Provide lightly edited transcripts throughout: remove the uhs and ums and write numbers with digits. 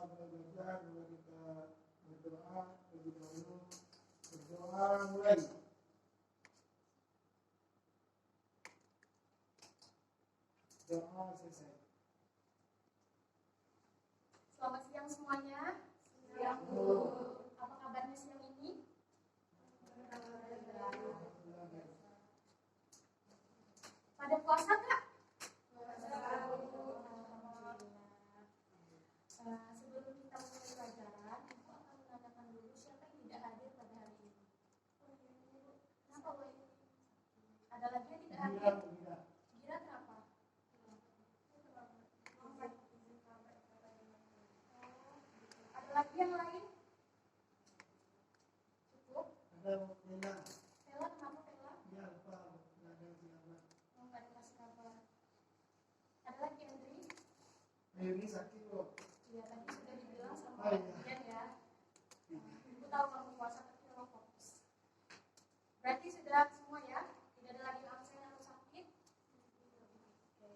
belajar, mari kita berdoa terlebih dahulu. Berdoa mulai. Doa selesai. Selamat siang semuanya. Siang, Bu. Apa kabarnya siang ini? Pada puasa nggak? Sebelum kita mulai pelajaran, Ibu akan menanyakan dulu siapa yang tidak hadir pada hari ini. Kenapa, Bu? Ada lagi yang tidak hadir? Gira kenapa? Ada lagi yang lain? Cukup? Ada Nela. Pela kenapa Pela? Ya lupa, nggak ada siapa. Oh, nggak dikasih kabar. Ada lagi Andri? Ini sakit loh. Iya, tadi sudah dibilang sama Oh, iya. kalian ya. Ibu tahu kamu puasa tapi memang fokus. Berarti sudah semua ya? Tidak ada lagi yang absen atau sakit? Oke.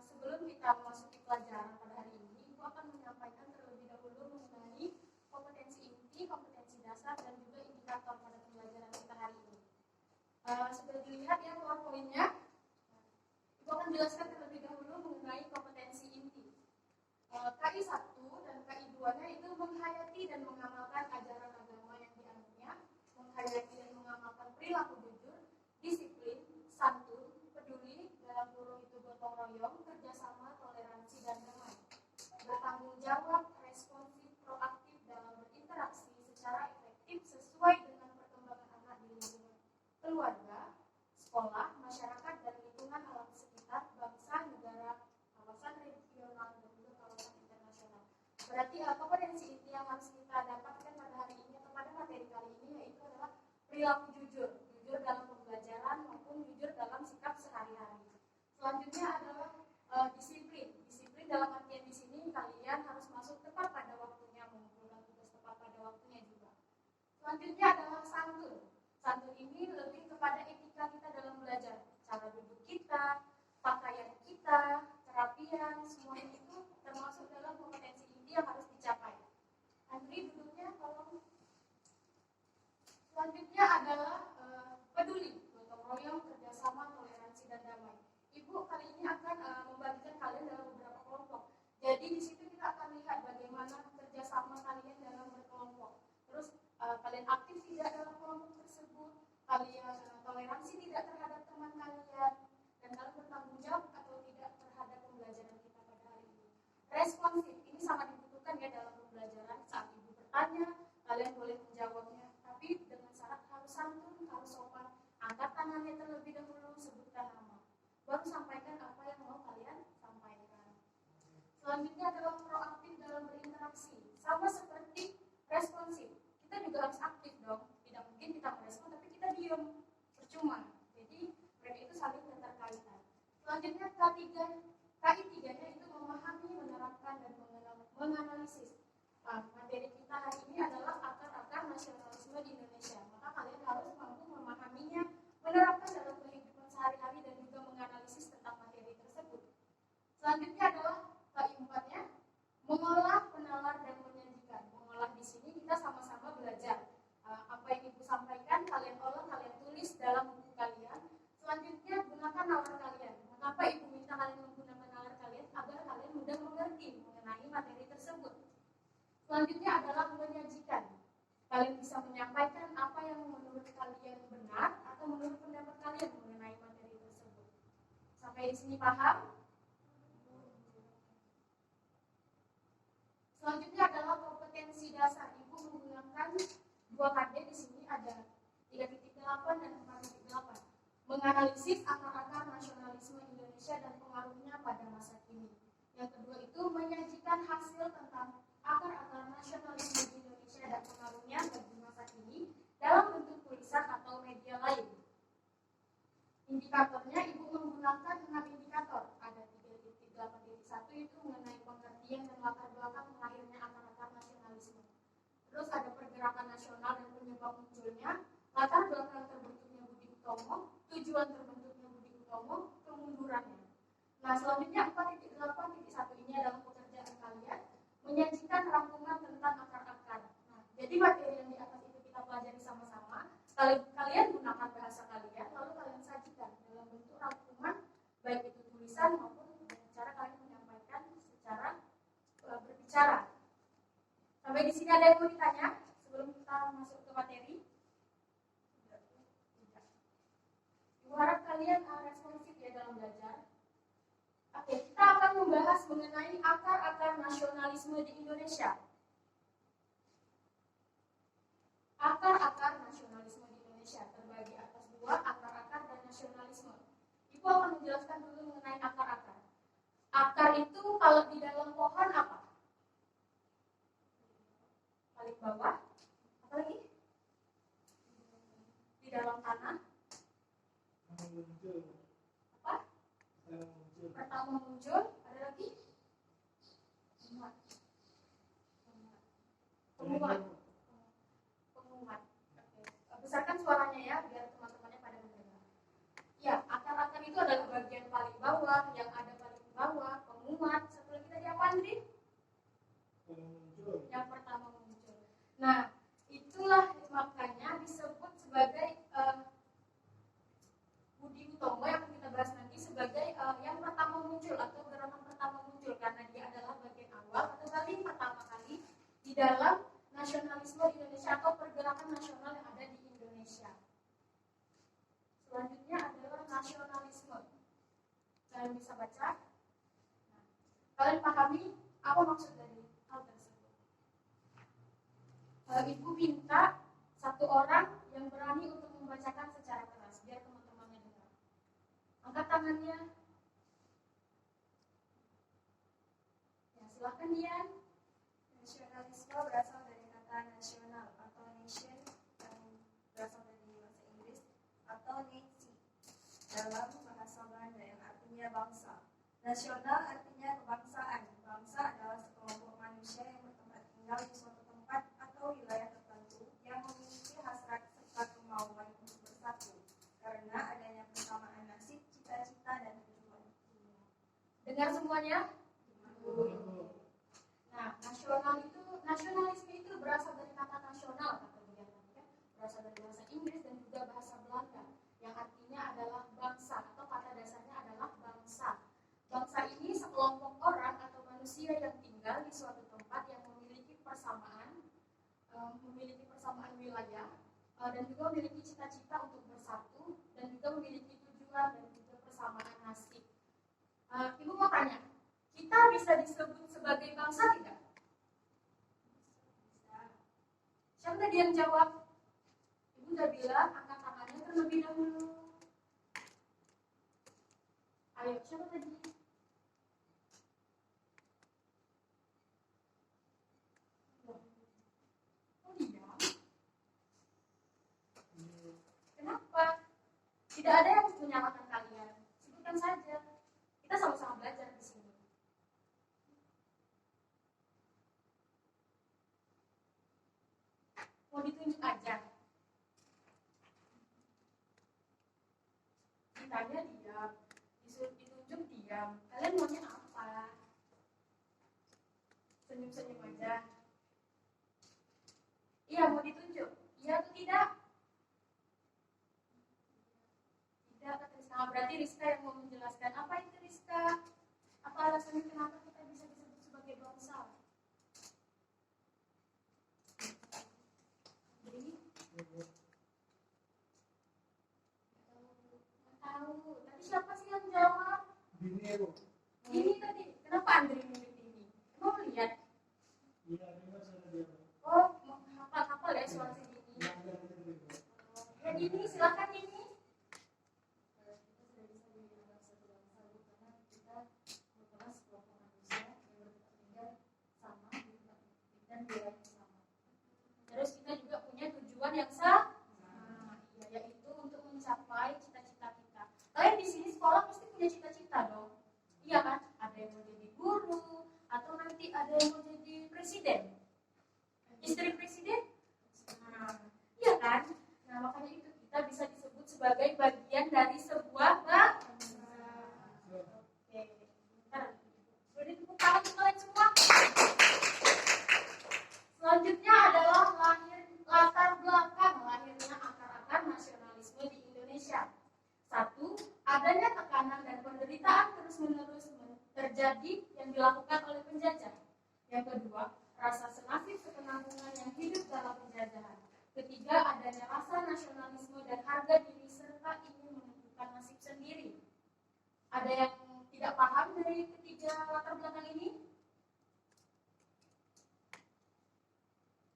Sebelum kita memasuki pelajaran pada hari ini, Ibu akan menyampaikan terlebih dahulu mengenai kompetensi inti, kompetensi dasar, dan juga indikator pada pembelajaran kita hari ini. Sudah dilihat ya PowerPoint-nya? Ibu akan jelaskan terlebih dahulu mengenai kompetensi inti. KI 1 dan KI 2-nya itu menghayati dan mengamalkan ajaran agama yang dianutnya, menghayati dan mengamalkan perilaku jujur, disiplin, santun, peduli, dalam kurung itu gotong royong, kerjasama, toleransi, dan damai. Bertanggung jawab, responsif, proaktif dalam berinteraksi secara efektif sesuai dengan perkembangan anak di lingkungan keluarga, sekolah, masyarakat, dan lingkungan alam sekitar, bangsa, negara, kawasan regional, dan juga kawasan internasional. Berarti kompetensi inti yang harus kita dapatkan pada hari ini atau pada materi kali ini yaitu adalah perilaku jujur, jujur dalam pembelajaran maupun jujur dalam sikap sehari-hari. Selanjutnya adalah disiplin. Disiplin dalam artian di sini kalian harus masuk tepat pada waktunya, mengumpulkan tugas tepat pada waktunya juga. Selanjutnya adalah santun. Santun ini lebih kepada etika kita dalam belajar, cara duduk kita, pakaian kita, kerapian, semuanya itu termasuk dalam kompetensi inti yang harus dicapai. Andri duduknya tolong. Selanjutnya adalah peduli, gotong royong, kerjasama, toleransi, dan damai. Ibu kali ini akan membagikan kalian dalam beberapa kelompok. Jadi di situ kita akan lihat bagaimana kerjasama kalian dalam berkelompok. Terus kalian aktif tidak dalam kelompok tersebut, kalian toleransi tidak terhadap teman kalian, dan kalian bertanggung jawab atau tidak terhadap pembelajaran kita pada hari ini. Responsif, ini sangat dibutuhkan ya dalam pembelajaran. Saat ibu bertanya, kalian boleh menjawabnya, tapi dengan syarat harus santun, harus sopan. Angkat tangannya terlebih dahulu, sebutkan nama, baru sampaikan apa yang mau kalian sampaikan. Selanjutnya adalah proaktif dalam berinteraksi, sama seperti responsif. Kita juga harus aktif dong, tidak mungkin kita merespon tapi kita diam, percuma. Jadi mereka itu saling keterkaitan. Selanjutnya KI 3-nya itu memahami, menerapkan, dan menganalisis. Materi kita hari ini adalah akar-akar nasionalisme di Indonesia. Maka kalian harus mampu memahaminya, menerapkan dalam kehidupan sehari-hari, dan juga menganalisis tentang materi tersebut. Selanjutnya adalah KI 4-nya mengolah, menalar, dan menyajikan. Mengolah di sini kita sama-sama belajar. Apa yang ibu sampaikan, kalian olah, kalian tulis dalam buku kalian. Selanjutnya gunakan nalar kalian. Mengapa ibu minta kalian menggunakan nalar kalian? Agar kalian mudah mengerti mengenai materi tersebut. Selanjutnya adalah menyajikan. Kalian bisa menyampaikan apa yang menurut kalian benar atau menurut pendapat kalian mengenai materi tersebut. Sampai di sini paham? Selanjutnya adalah kompetensi dasar. Ibu menggunakan 2 KD di sini ada 3.8 dan 4.8. Menganalisis akar-akar nasionalisme Indonesia dan pengaruhnya pada masa kini. Yang kedua itu menyajikan hasil tentang akar-akar nasionalisme di Indonesia dan pengaruhnya bagi masa kini dalam bentuk tulisan atau media lain. Indikatornya ibu menggunakan 6 indikator. Ada 3.8.1 itu mengenai pengertian dan latar belakang lahirnya akar-akar nasionalisme. Terus ada pergerakan nasional dan penyebab munculnya, latar belakang terbentuknya Budi Utomo, tujuan terbentuknya Budi Utomo, kemundurannya. Nah selanjutnya 4.8.1 ini adalah pekerjaan kalian. bicara. Sampai di sini ada yang mau ditanya sebelum kita masuk ke materi? Tidak. Ibu harap kalian responsif ya dalam belajar. Oke, kita akan membahas mengenai akar-akar nasionalisme di Indonesia. Akar-akar nasionalisme di Indonesia terbagi atas dua, akar-akar dan nasionalisme. Ibu akan menjelaskan dulu mengenai akar-akar. Akar itu kalau di dalam pohon apa? Paling bawah. Apa lagi? Di dalam tanah. Apa? Pertama muncul. Ada lagi? Penguat. Penguat. Penguat. Oke. Besarkan suaranya ya, biar teman-temannya pada mendengar. Ya, akar-akar itu adalah bagian paling bawah, yang ada paling bawah, penguat. Satu lagi tadi apa, Andri? Yang pertama muncul. Nah, itulah makanya disebut sebagai Budi Utomo yang akan kita bahas nanti sebagai yang pertama muncul atau gerakan pertama muncul, karena dia adalah bagian awal atau kali pertama kali di dalam nasionalisme Indonesia atau pergerakan nasional yang ada di Indonesia. Selanjutnya adalah nasionalisme. Kalian bisa baca. Nah, kalian pahami apa maksud dari hal tersebut? Ibu minta satu orang yang berani untuk membacakan secara keras biar teman-temannya dengar. Angkat tangannya. Ya, silakan Dian. Nasionalisme berasal dari kata nasional atau nation yang berasal dari bahasa Inggris atau nasi dalam bahasa Belanda yang artinya bangsa. Nasional artinya kebangsaan. Bangsa adalah sekelompok manusia yang bertempat tinggal di suatu tempat atau wilayah tertentu yang memiliki hasrat serta kemauan untuk bersatu karena adanya persamaan nasib, cita-cita, dan tujuan. Dengar semuanya? Nah, nasionalisme itu berasal dari kata nasional, kata Dian tadi kan, berasal dari bahasa Inggris dan juga bahasa Belanda, yang artinya adalah bangsa atau kata dasarnya adalah bangsa. Bangsa ini sekelompok orang atau manusia yang tinggal di suatu tempat yang memiliki persamaan wilayah dan juga memiliki cita-cita untuk bersatu dan juga memiliki tujuan dan juga persamaan nasib. Ibu mau tanya, kita bisa disebut sebagai bangsa tidak? Siapa tadi yang jawab? Ibu udah bilang angkat tangannya terlebih dahulu. Ayo, siapa tadi? Oh tidak. Kenapa? Tidak ada yang menyalahkan kalian. Sebutkan saja. Kita sama-sama belajar di sini. Mau ditunjuk aja. Ditanya diam, disuruh ditunjuk diam. Kalian maunya apa? Senyum-senyum aja. Iya, mau ditunjuk. Iya atau tidak? Tidak, kata Rizka. Berarti Rizka yang mau menjelaskan. Apa itu Rizka? Apa alasannya kenapa kita bisa disebut sebagai bangsa? Tahu. Tadi siapa sih yang jawab? Dini tadi. Kenapa Andri milih Dini? Mau lihat? Oh, hafal ya suara si Dini. Ya Dini, silakan Dini. Terus kita juga punya tujuan yang sama, yaitu untuk mencapai cita-cita kita. Kalian di sini sekolah pasti punya cita-cita dong, iya kan? Ada yang mau jadi guru, atau nanti ada yang mau jadi presiden, istri presiden, iya kan? Nah makanya itu kita bisa disebut sebagai bagian dari sebuah bangsa. Oke, bentar. Boleh tepuk tangan untuk kalian semua. Selanjutnya adalah latar belakang lahirnya akar-akar nasionalisme di Indonesia. Satu, adanya tekanan dan penderitaan terus-menerus terjadi yang dilakukan oleh penjajah. Yang kedua, rasa senasib sepenanggungan yang hidup dalam penjajahan. Ketiga, adanya rasa nasionalisme dan harga diri serta ingin menentukan nasib sendiri. Ada yang tidak paham dari ketiga latar belakang ini?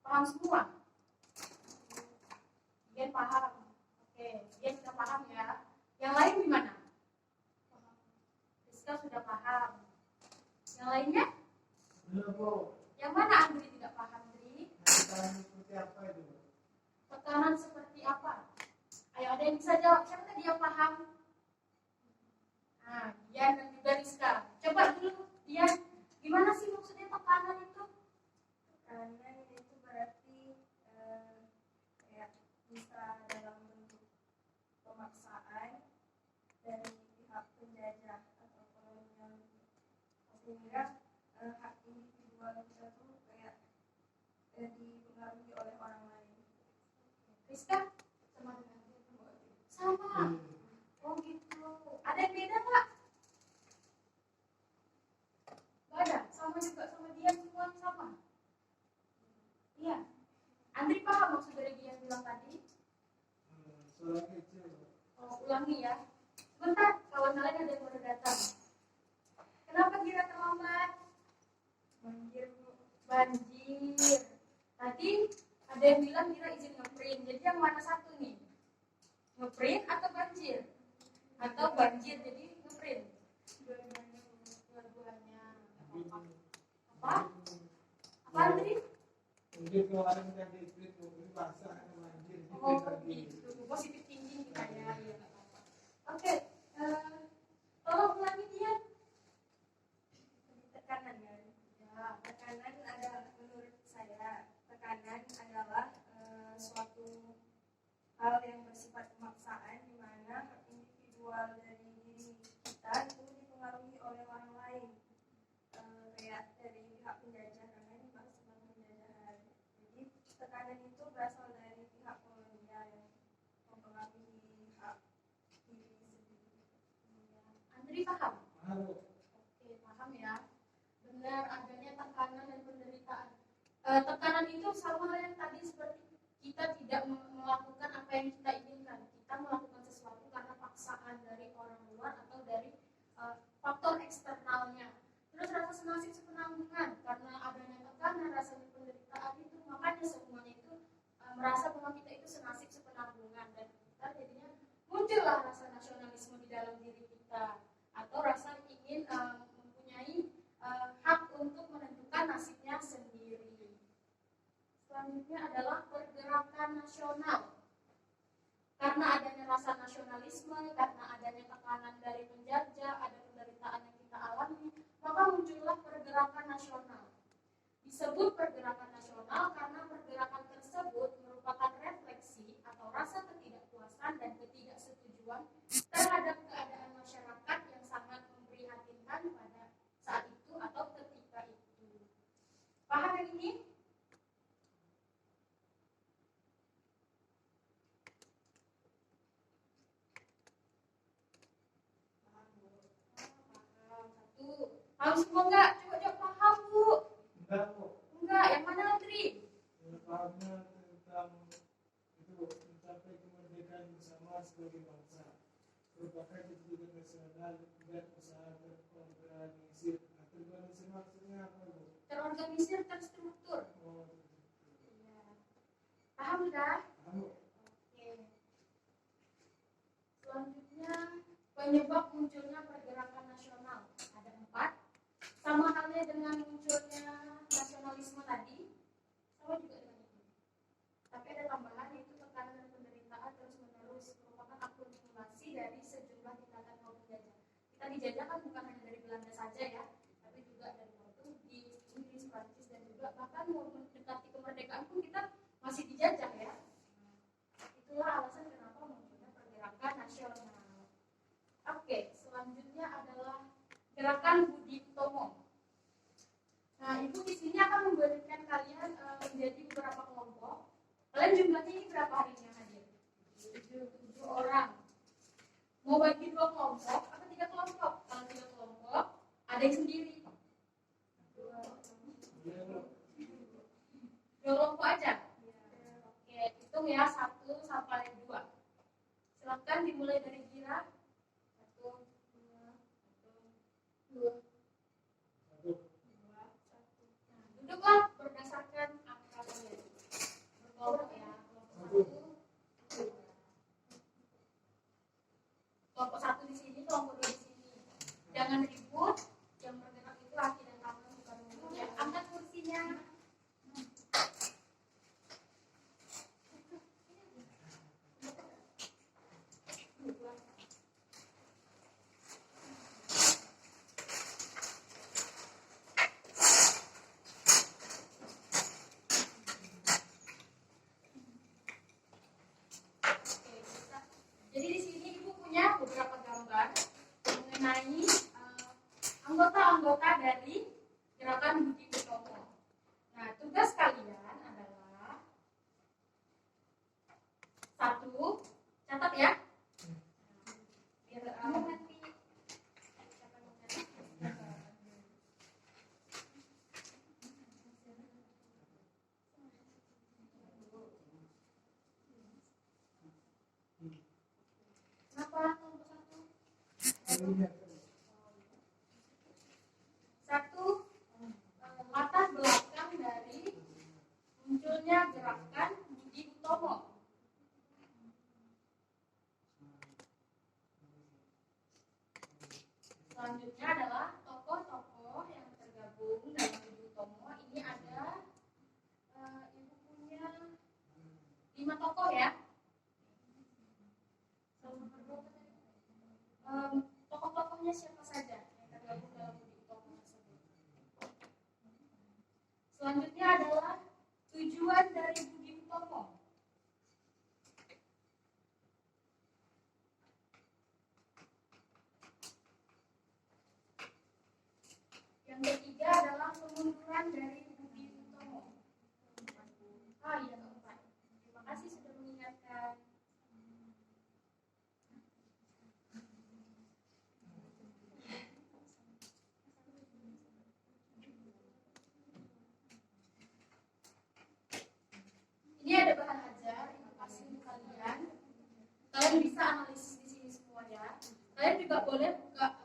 Paham semua? Dian paham. Oke, Dian sudah paham ya. Yang lain gimana? Rizka sudah paham. Yang lainnya? Belum, Bu. Yang mana Andri tidak paham, Andri? Tekanan seperti apa itu? Tekanan seperti apa? Ayo, ada yang bisa jawab. Siapa tadi yang paham? Nah, Dian dan juga Rizka. Coba dulu, Dian. Gimana sih maksudnya tekanan itu? Tekanan itu berarti kayak bisa dalam bentuk pemaksaan dari pihak penjajah atau kolonial, sehingga hak individual kita tuh kayak dipengaruhi oleh orang lain. Rizka? Sama dengan sama. Oh gitu. Ada yang beda nggak? Nggak ada. Sama juga sama Dian, semuanya sama. Iya. Andri paham maksud dari Dian bilang tadi? Soal kecil. Oh, ulangi ya. Sebentar, kawan kalian ada yang baru datang. Kenapa kira terlambat? Banjir, Bu. Banjir. Tadi ada yang bilang kira izin ngeprint. Jadi yang mana satu nih? Ngeprint atau banjir? Atau banjir jadi ngeprint? Dua-duanya, Bu. Dua-duanya. Apa? Apa Andri? Mungkin kemarin kan di tweet mobil basah kan banjir. Oh gitu. Positif thinking kita ya. Ya nggak apa-apa. Oke. Tolong ulangi dia. Tekanan kan? Ya. Tekanan adalah, menurut saya, tekanan adalah suatu hal yang bersifat pemaksaan di mana hak individual dari diri kita itu dipengaruhi oleh orang lain, kayak dari pihak penjajah, karena ini bahas tentang penjajahan. Jadi tekanan itu berasal dari pihak kolonial yang mempengaruhi hak diri sendiri. Andri paham? Baru. Oke, paham ya. Benar adanya tekanan dan penderitaan. Tekanan itu sama yang tadi seperti kita tidak melakukan apa yang kita inginkan. Kita melakukan sesuatu karena paksaan dari orang luar atau dari faktor eksternalnya. Terus rasa senasib sepenanggungan karena adanya tekanan, rasanya penderitaan itu, makanya semuanya itu merasa bahwa kita itu senasib sepenanggungan dan kita jadinya muncullah rasa nasionalisme di dalam diri kita atau rasa ingin mempunyai hak untuk menentukan nasibnya sendiri. Selanjutnya adalah pergerakan nasional. Karena adanya rasa nasionalisme, karena adanya tekanan dari penjajah, ada penderitaan yang kita alami, maka muncullah pergerakan nasional. Disebut pergerakan nasional karena pergerakan tersebut merupakan refleksi atau rasa ketidakpuasan dan ketidaksetujuan terhadap keadaan masyarakat yang sangat memprihatinkan pada saat itu atau ketika itu. Paham yang ini? Paham semua enggak? Coba jawab paham, Bu. Enggak, Bu. Enggak, yang mana Andri? Pahamnya tentang itu mencapai kemerdekaan bersama sebagai bangsa. Merupakan tujuan nasional dan usaha terorganisir. Terorganisir maksudnya apa, Bu? Terorganisir, terstruktur. Oh, Iya. Paham sudah? paham, Bu. Oke. Selanjutnya, penyebab munculnya pergerakan nasional. Ada 4. Sama halnya dengan munculnya nasionalisme tadi, sama juga dengan itu. Tapi ada tambahan yaitu tekanan dan penderitaan terus-menerus merupakan akumulasi dari sejumlah tindakan kaum penjajah. Kita dijajah kan bukan hanya dari Belanda saja ya, tapi juga dari Portugis, Inggris, Prancis dan juga bahkan mau mendekati kemerdekaan pun kita masih dijajah ya. Itulah alasan kenapa munculnya pergerakan nasional. Oke, selanjutnya adalah gerakan Budi Utomo. Nah, Ibu di sini akan memberikan kalian menjadi beberapa kelompok. Kalian jumlahnya ini berapa hari ini yang hadir? 7 orang. Mau bagi 2 kelompok atau 3 kelompok? Kalau 3 kelompok, ada yang sendiri. 2. aja? Oke, hitung ya 1 sampai 2. Silakan dimulai dari Gira. 1, 2, 1, 2, 1. Nah, duduklah berdasarkan angka kalian. Berkelompok ya. Kelompok 1 di sini, kelompok 2 di sini. Jangan ribut. Yang bergerak itu kaki dan tangan, bukan mulut ya. Angkat kursinya. Jadi di sini Ibu punya beberapa gambar mengenai anggota-anggota dari gerakan Budi Utomo. Nah, tugas kalian adalah 1, catat ya. Biar nanti kenapa kelompok 1? Satu, latar belakang dari munculnya gerakan Budi Utomo. Selanjutnya adalah tokoh-tokoh yang tergabung dalam Budi Utomo. Ini ada Ibu punya 5 tokoh ya. Tokoh-tokohnya siapa saja yang tergabung dalam Budi Utomo tersebut. Selanjutnya adalah tujuan dari Budi Utomo. Yang ketiga adalah kemunduran dari Budi Utomo. Yang keempat. Terima kasih sudah mengingatkan. Ini ada bahan ajar yang kasih untuk kalian. Kalian bisa analisis di sini semua ya. Kalian juga boleh buka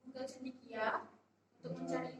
Google Cendekia untuk mencari